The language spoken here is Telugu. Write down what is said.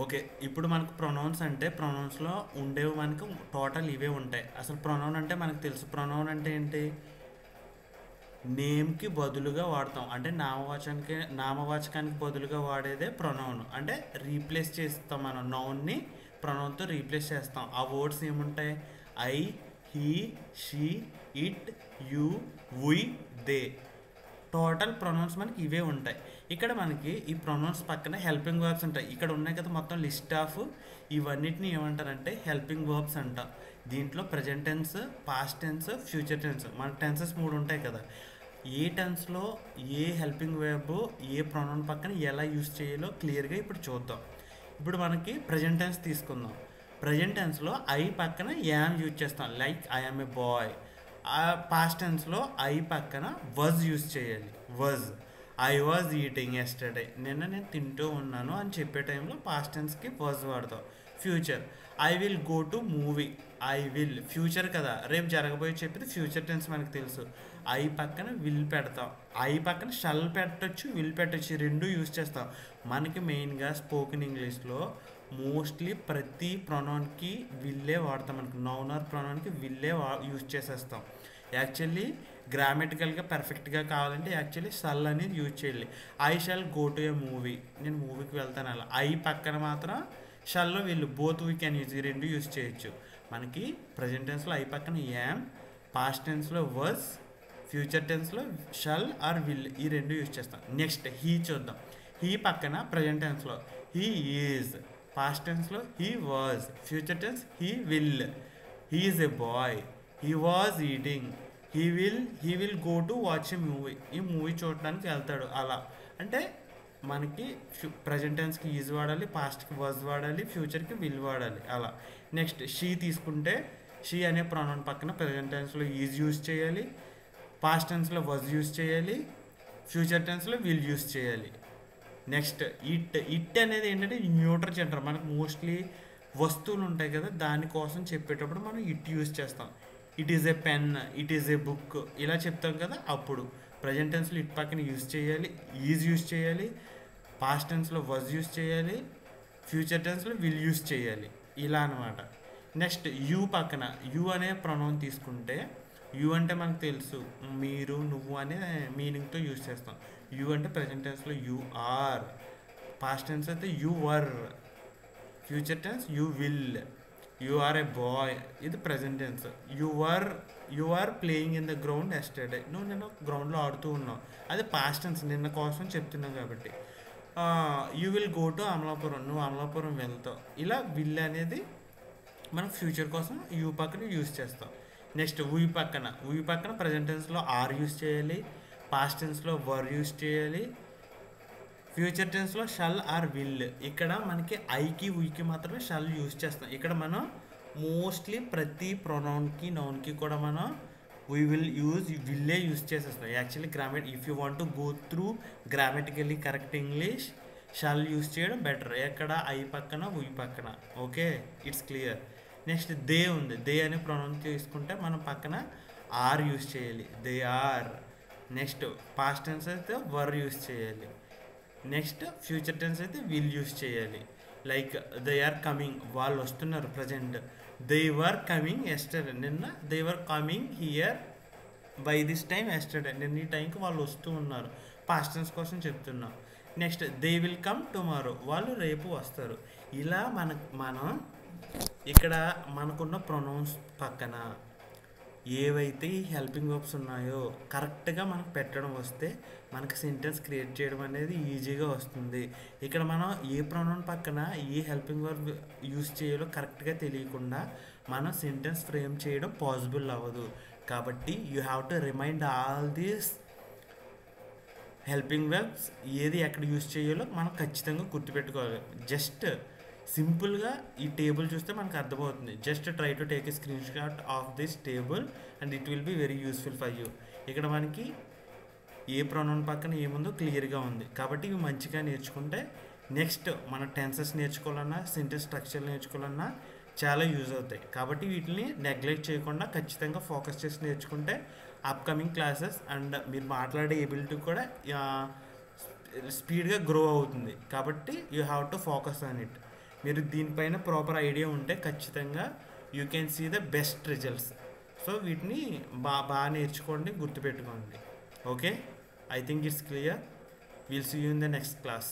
ఓకే. ఇప్పుడు మనకు ప్రొనౌన్స్ అంటే ప్రొనౌన్స్‌లో ఉండేవి మనకు టోటల్ ఇవే ఉంటాయి. అసలు ప్రొనౌన్ అంటే మనకు తెలుసు. ప్రొనౌన్ అంటే ఏంటి? నేమ్‌కి బదులుగా వాడతాం. అంటే నామవాచకానికి బదులుగా వాడేదే ప్రొనౌన్. అంటే రీప్లేస్ చేస్తాం మనం నౌన్‌ని ప్రొనౌన్‌తో రీప్లేస్ చేస్తాం. ఆ వర్డ్స్ ఏముంటాయి? I, he, she, it, you, we, they. Total pronouns మనకి ఇవే ఉంటాయి. ఇక్కడ మనకి ఈ ప్రొనౌన్స్ పక్కన హెల్పింగ్ వర్బ్స్ ఉంటాయి. ఇక్కడ ఉన్నాయి కదా మొత్తం లిస్ట్ ఆఫ్ ఇవన్నిటిని ఏమంటారంటే హెల్పింగ్ వర్బ్స్ అంటాం. దీంట్లో present tense, past tense, future tense మన టెన్సెస్ మూడు ఉంటాయి కదా. ఏ టెన్స్లో ఏ హెల్పింగ్ వర్బ్ ఏ ప్రొనౌన్ పక్కన ఎలా యూస్ చేయాలో క్లియర్గా ఇప్పుడు చూద్దాం. ఇప్పుడు మనకి ప్రజెంట్ టెన్స్ తీసుకుందాం. ప్రజెంట్ టెన్స్లో ఐ పక్కన యామ్ యూజ్ చేస్తాం. Like I am a boy. ఆ పాస్ట్ టెన్స్లో ఐ పక్కన వజ్ యూజ్ చేయాలి. Was. I was eating yesterday. నిన్న నేను తింటూ ఉన్నాను అని చెప్పే టైంలో పాస్ట్ టెన్స్కి వజ్ వాడతాం. Future I will go to movie. I will future కదా, రేపు జరగబోయే చెప్పేది ఫ్యూచర్ టెన్స్ మనకు తెలుసు. ఐ పక్కన విల్ పెడతాం. ఐ పక్కన షల్ పెట్టచ్చు, విల్ పెట్టచ్చు, రెండు యూజ్ చేస్తాం. మనకి మెయిన్గా స్పోకెన్ ఇంగ్లీష్లో మోస్ట్లీ ప్రతి ప్రొనౌన్కి విల్లే వాడతాం. మనకి నౌన్ ఆర్ ప్రొనౌన్కి విల్లే యూజ్ చేసేస్తాం. యాక్చువల్లీ గ్రామటికల్గా పర్ఫెక్ట్గా కావాలంటే యాక్చువల్లీ షల్ అనేది యూజ్ చేయాలి. I shall go to A movie. నేను మూవీకి వెళ్తాను అలా. ఐ పక్కన మాత్రం షల్లో వీళ్ళు బోత్ వీ క్యాన్ యూజ్, ఈ రెండు యూజ్ చేయొచ్చు. మనకి ప్రజెంట్ టెన్స్లో ఐ పక్కన యామ్, పాస్ట్ టెన్స్లో వర్స్, ఫ్యూచర్ టెన్స్లో షల్ ఆర్ విల్, ఈ రెండు యూజ్ చేస్తాం. నెక్స్ట్ హీ చూద్దాం. హీ పక్కన ప్రజెంట్ టెన్స్లో హీ ఈజ్, పాస్ట్ టెన్స్లో he was, future tense he will. He is a boy. He was eating. He will go to watch a movie. ఈ మూవీ చూడడానికి వెళ్తాడు అలా. అంటే మనకి ప్రజెంట్ టెన్స్కి ఈజ్ వాడాలి, పాస్ట్కి వాజ్ వాడాలి, ఫ్యూచర్కి విల్ వాడాలి అలా. నెక్స్ట్ షీ తీసుకుంటే షీ అనే ప్రొనౌన్ పక్కన ప్రజెంట్ టెన్స్లో ఈజ్ యూజ్ చేయాలి, పాస్ట్ టెన్స్లో వాజ్ యూజ్ చేయాలి, ఫ్యూచర్ టెన్స్లో విల్ యూజ్ చేయాలి. నెక్స్ట్ ఇట్ అనేది ఏంటంటే న్యూట్రల్ జెండర్. మనకు మోస్ట్లీ వస్తువులు ఉంటాయి కదా, దానికోసం చెప్పేటప్పుడు మనం ఇట్ యూజ్ చేస్తాం. It is a pen, it is a book ఇలా చెప్తాం కదా. అప్పుడు ప్రజెంట్ టెన్స్లో ఇట్ పక్కన యూజ్ చేయాలి, ఈజ్ యూజ్ చేయాలి, పాస్ట్ టెన్స్లో వాజ్ యూజ్ చేయాలి, ఫ్యూచర్ టెన్స్లో విల్ యూజ్ చేయాలి ఇలా అనమాట. నెక్స్ట్ యూ పక్కన యూ అనే ప్రొనౌన్ తీసుకుంటే యూ అంటే మనకు తెలుసు మీరు, నువ్వు అనే మీనింగ్తో యూజ్ చేస్తాం. యూ అంటే ప్రజెంట్ టెన్స్లో యూ ఆర్, పాస్ట్ టెన్స్ అయితే you were, future tense you will. You are a boy ఇది present tense. You are playing in the ground yesterday. నువ్వు నిన్న గ్రౌండ్లో ఆడుతూ ఉన్నావు, అది పాస్ట్ టెన్స్, నిన్న కోసం చెప్తున్నావు కాబట్టి. You will go to Amalapuram, నువ్వు అమలాపురం వెళ్తావు. ఇలా విల్ అనేది మనం ఫ్యూచర్ కోసం యూ పక్కన యూజ్ చేస్తాం. నెక్స్ట్ వీ పక్కన ప్రజెంట్ టెన్స్లో ఆర్ యూజ్ చేయాలి, పాస్ట్ టెన్స్లో వర్ యూజ్ చేయాలి, ఫ్యూచర్ టెన్స్లో షల్ ఆర్ విల్. ఇక్కడ మనకి ఐకి వీకి మాత్రమే షల్ యూజ్ చేస్తాం. ఇక్కడ మనం మోస్ట్లీ ప్రతి ప్రొనౌన్కి నౌన్కి కూడా మనం వీ విల్ విల్లే యూజ్ చేసేస్తాం. Actually if you want to go through grammatically correct English, shall use చేయడం బెటర్. ఎక్కడ ఐ పక్కన వీ పక్కన. Okay, it's clear. Next they ఉంది. దే అనే ప్రొనౌన్ తీసుకుంటే మనం పక్కన ఆర్ యూజ్ చేయాలి, they are. Next past tense అయితే వర్ యూజ్ చేయాలి. నెక్స్ట్ ఫ్యూచర్ టెన్స్ అయితే విల్ యూజ్ చేయాలి. లైక్ దే ఆర్ కమింగ్, వాళ్ళు వస్తున్నారు present. They were coming yesterday, నిన్న they were coming here by this time yesterday, నిన్న ఈ టైంకి వాళ్ళు వస్తూ ఉన్నారు. పాస్ట్ టెన్స్ కోసం చెప్తున్నాం. Next they will come tomorrow, వాళ్ళు రేపు వస్తారు. ఇలా మనం ఇక్కడ మనకున్న ప్రొనౌన్స్ పక్కన ఏవైతే ఈ హెల్పింగ్ వర్బ్స్ ఉన్నాయో కరెక్ట్గా మనకు పెట్టడం వస్తే మనకి సెంటెన్స్ క్రియేట్ చేయడం అనేది ఈజీగా వస్తుంది. ఇక్కడ మనం ఏ ప్రొనౌన్ పక్కన ఏ హెల్పింగ్ వర్బ్ యూజ్ చేయాలో కరెక్ట్గా తెలియకుండా మనం సెంటెన్స్ ఫ్రేమ్ చేయడం పాసిబుల్ అవ్వదు. కాబట్టి you have to remind all these helping verbs ఏది ఎక్కడ యూజ్ చేయాలో మనం ఖచ్చితంగా గుర్తుపెట్టుకోవాలి. జస్ట్ సింపుల్గా ఈ టేబుల్ చూస్తే మనకు అర్థమవుతుంది. Just try to take a screen shot of this table and it will be very useful for you. ఇక్కడ మనకి ఏ ప్రొనౌన్ పక్కన ఏముందో క్లియర్గా ఉంది. కాబట్టి ఇవి మంచిగా నేర్చుకుంటే నెక్స్ట్ మన టెన్సెస్ నేర్చుకోవాలన్నా, సెంటెన్స్ స్ట్రక్చర్ నేర్చుకోవాలన్నా చాలా యూజ్ అవుతాయి. కాబట్టి వీటిని నెగ్లెక్ట్ చేయకుండా ఖచ్చితంగా ఫోకస్ చేసి నేర్చుకుంటే అప్కమింగ్ క్లాసెస్ అండ్ మీరు మాట్లాడే ఎబిలిటీ కూడా స్పీడ్గా గ్రో అవుతుంది. కాబట్టి you have to focus on it. మీరు దీనిపైన ప్రాపర్ ఐడియా ఉంటే ఖచ్చితంగా you can see the best results. So వీటిని బాగా నేర్చుకోండి, గుర్తుపెట్టుకోండి. Okay, I think it's clear. Will see you in the next class.